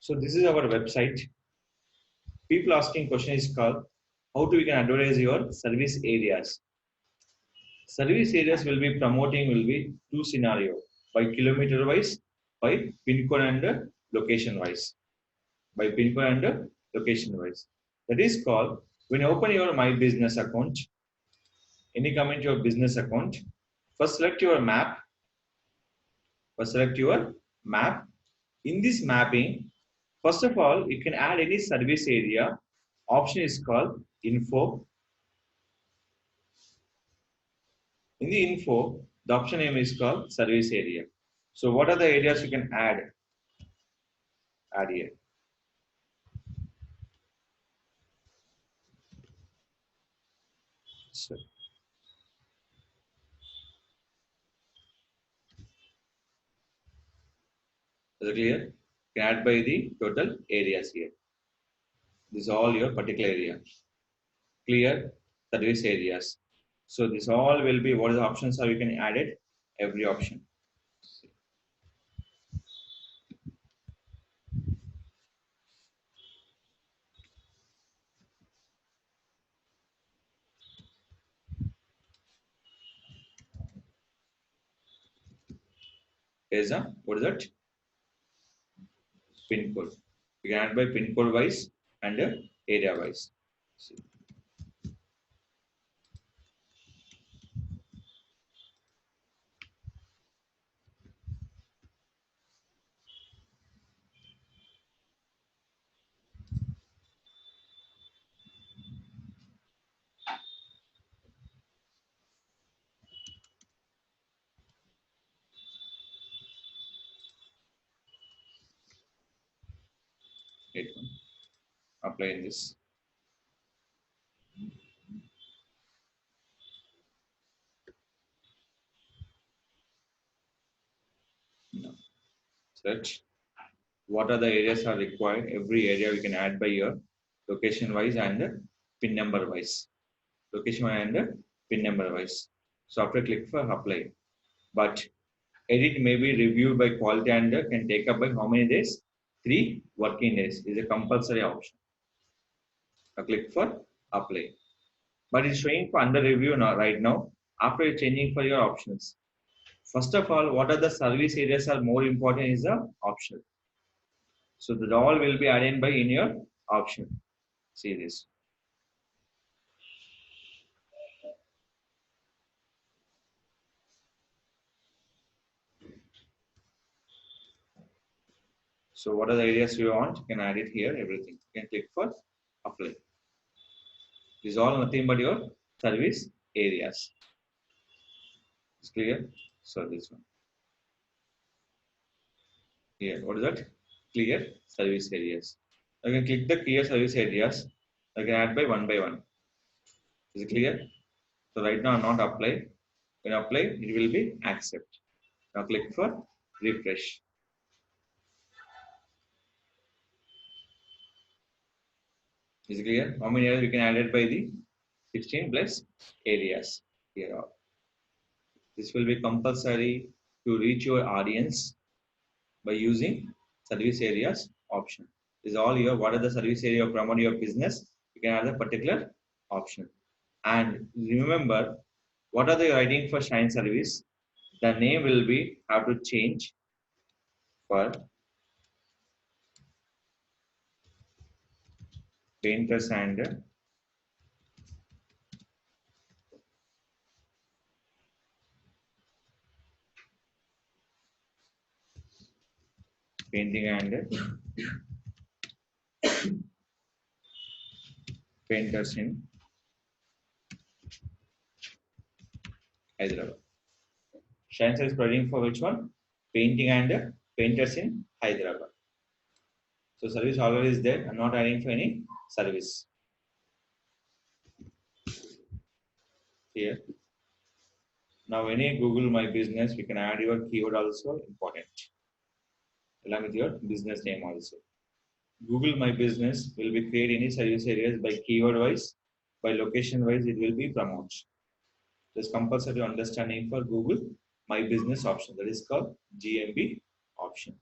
So this is our website. People asking question is called how do we can advertise your service areas. Service areas will be promoting will be two scenario by kilometer wise, by pin code and location wise. By pin code and location wise. That is called when you open your My Business account, any comment your business account, first select your map. First select your map. In this mapping, first of all, you can add any service area. Option is called info. In the info, the option name is called service area. So what are the areas you can add? Add here. So, is it clear? You can add by the total areas here. This is all your particular area. Clear service areas. So this all will be what the options are. You can add it every option. Is a what is that? Pin code. You can add by pin code wise and area wise. See. Hit one. Apply in this. No. Search. What are the areas are required? Every area we can add by your location wise and pin number wise. Location and pin number wise. So after click for apply. But edit may be reviewed by quality and can take up by how many days? 3 working days is a compulsory option. Now click for apply. But it's showing for under review now right now. After you're changing for your options. First of all, what are the service areas are more important is the option. So the all will be added by in your option. See this. So what are the areas you want? You can add it here, everything. You can click for apply. This is all nothing but your service areas. It's clear? So this one. Here, what is that? Clear service areas. I can click the clear service areas. I can add by one. Is it clear? So right now not apply. When apply, it will be accept. Now click for refresh. Is it clear? How many areas we can add it by the 16 plus areas here are. This will be compulsory to reach your audience by using service areas option. This is all your what are the service area of promote your business. You can add a particular option. And remember, what are they writing for Shine service? The name will be have to change for painters and painting and painters in Hyderabad. Shine is providing for which one? Painting and painters in Hyderabad. So service already is there. I'm not adding for any service. Here. Now any Google My Business, we can add your keyword also important. Along with your business name also. Google My Business will be create any service areas by keyword wise, by location wise, it will be promote. There's compulsory understanding for Google My Business option that is called GMB option.